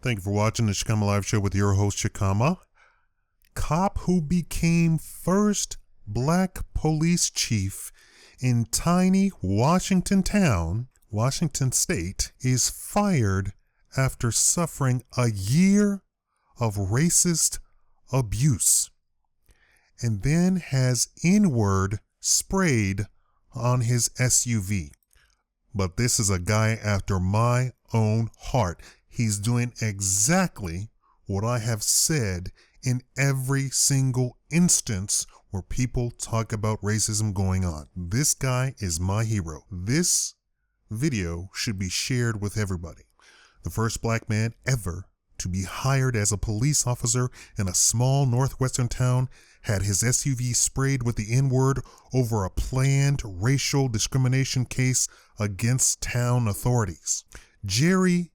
Thank you for watching the Shakaama Live Show with your host, Shakaama. Cop who became first black police chief in tiny Washington town, Washington state, is fired after suffering a year of racist abuse and then has N-word sprayed on his SUV. But this is a guy after my own heart. He's doing exactly what I have said in every single instance where people talk about racism going on. This guy is my hero. This video should be shared with everybody. The first black man ever to be hired as a police officer in a small northwestern town had his SUV sprayed with the N-word over a planned racial discrimination case against town authorities. Jerry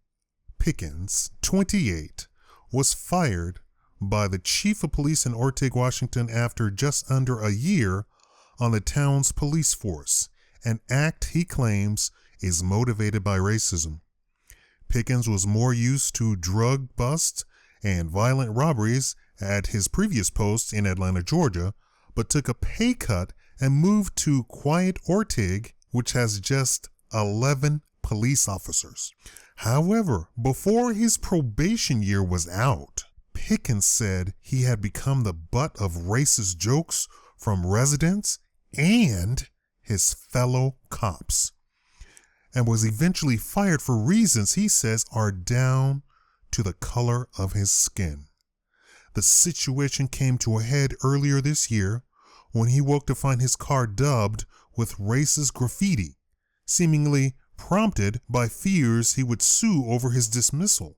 Pickens, 28, was fired by the chief of police in Orting, Washington after just under a year on the town's police force, an act he claims is motivated by racism. Pickens was more used to drug busts and violent robberies at his previous post in Atlanta, Georgia, but took a pay cut and moved to quiet Ortig, which has just 11 police officers. However, before his probation year was out, Pickens said he had become the butt of racist jokes from residents and his fellow cops, and was eventually fired for reasons he says are down to the color of his skin. The situation came to a head earlier this year when he woke to find his car dubbed with racist graffiti, seemingly prompted by fears he would sue over his dismissal.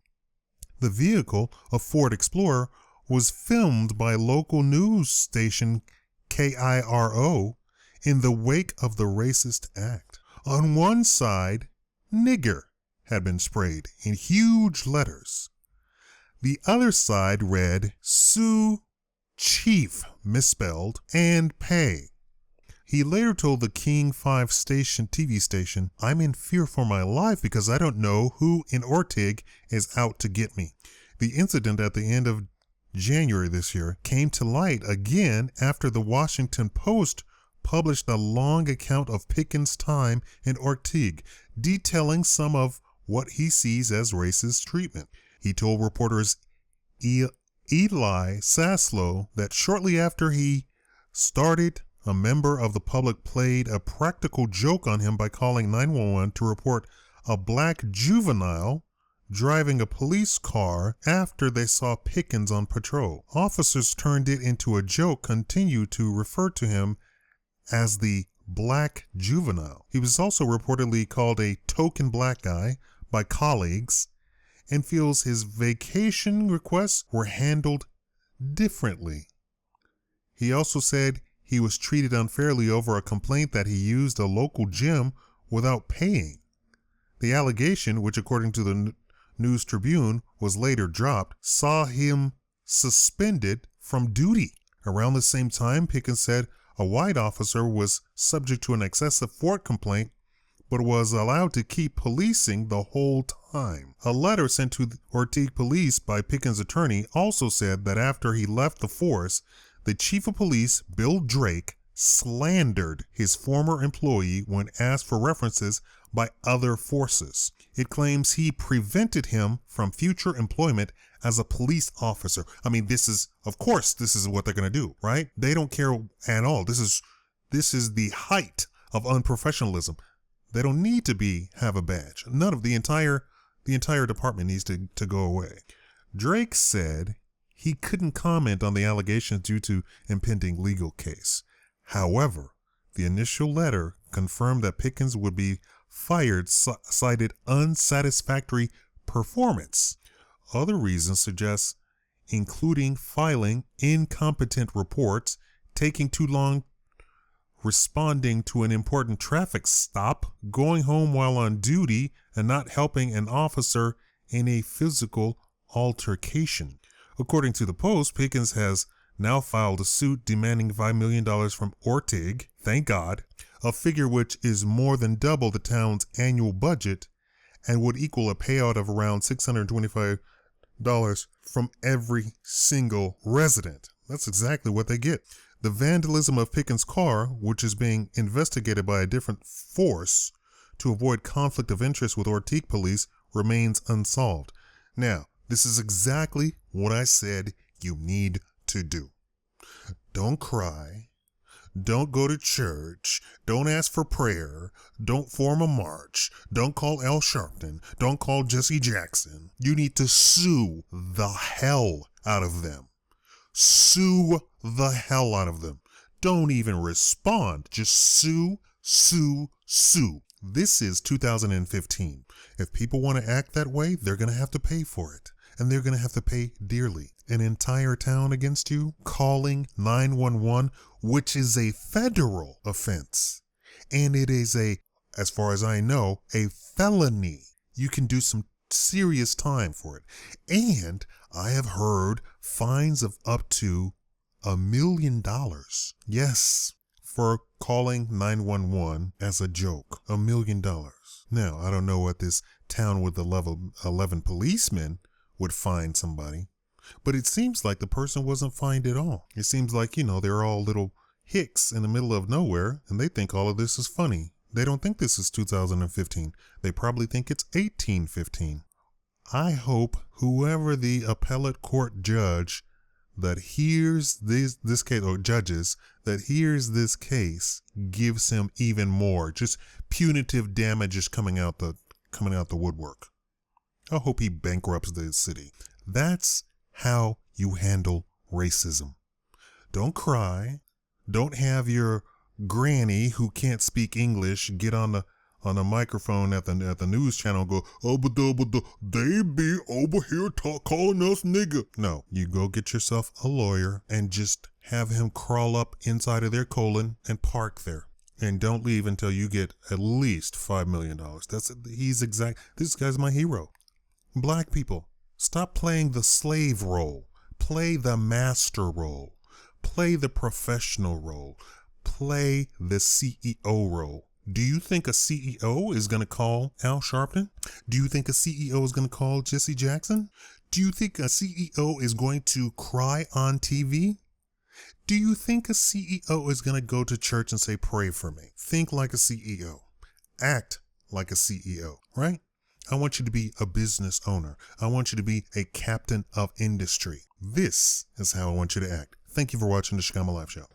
The vehicle, a Ford Explorer, was filmed by local news station KIRO in the wake of the racist act. On one side, nigger had been sprayed in huge letters. The other side read Sue Chief, misspelled, and pay. He later told the King 5 TV station, "I'm in fear for my life because I don't know who in Ortig is out to get me." The incident at the end of January this year came to light again after the Washington Post published a long account of Pickens' time in Ortig, detailing some of what he sees as racist treatment. He told reporters Eli Saslow that shortly after he started, a member of the public played a practical joke on him by calling 911 to report a black juvenile driving a police car after they saw Pickens on patrol. Officers turned it into a joke, continued to refer to him as the black juvenile. He was also reportedly called a token black guy by colleagues and feels his vacation requests were handled differently. He also said he was treated unfairly over a complaint that he used a local gym without paying. The allegation, which according to the News Tribune was later dropped, saw him suspended from duty. Around the same time, Pickens said a white officer was subject to an excessive force complaint, but was allowed to keep policing the whole time. A letter sent to the Ortig police by Pickens' attorney also said that after he left the force, the chief of police, Bill Drake, slandered his former employee when asked for references by other forces. It claims he prevented him from future employment as a police officer. I mean, of course, this is what they're going to do, right? They don't care at all. This is the height of unprofessionalism. They don't need to have a badge. None of the entire department needs to go away. Drake said he couldn't comment on the allegations due to impending legal case. However, the initial letter confirmed that Pickens would be fired, cited unsatisfactory performance. Other reasons suggest including filing incompetent reports, taking too long responding to an important traffic stop, going home while on duty, and not helping an officer in a physical altercation. According to the Post, Pickens has now filed a suit demanding $5 million from Ortig, thank God, a figure which is more than double the town's annual budget and would equal a payout of around $625 from every single resident. That's exactly what they get. The vandalism of Pickens' car, which is being investigated by a different force to avoid conflict of interest with ORTIG police, remains unsolved. Now, this is exactly what I said you need to do. Don't cry. Don't go to church. Don't ask for prayer. Don't form a march. Don't call Al Sharpton. Don't call Jesse Jackson. You need to sue the hell out of them. Sue the hell out of them. Don't even respond. Just sue, sue, sue. This is 2015. If people want to act that way, they're going to have to pay for it. And they're going to have to pay dearly. An entire town against you, calling 911, which is a federal offense. And it is as far as I know, a felony. You can do some serious time for it. And I have heard fines of up to $1 million. Yes, for calling 911 as a joke. $1 million. Now, I don't know what this town with the level 11 policemen would fine somebody, but it seems like the person wasn't fined at all. It seems like, they're all little hicks in the middle of nowhere, and they think all of this is funny. They don't think this is 2015. They probably think it's 1815. I hope whoever the appellate court judge that hears this case, or judges that hears this case, gives him even more, just punitive damages coming out the woodwork. I hope he bankrupts the city. That's how you handle racism. Don't cry. Don't have your granny who can't speak English get on the microphone at the news channel and go, but they be over here calling us nigger. No, you go get yourself a lawyer and just have him crawl up inside of their colon and park there. And don't leave until you get at least $5 million. This guy's my hero. Black people, stop playing the slave role. Play the master role. Play the professional role. Play the CEO role. Do you think a CEO is going to call Al Sharpton? Do you think a CEO is going to call Jesse Jackson? Do you think a CEO is going to cry on TV? Do you think a CEO is going to go to church and say, pray for me? Think like a CEO. Act like a CEO, right? I want you to be a business owner. I want you to be a captain of industry. This is how I want you to act. Thank you for watching the Shakaama Live Show.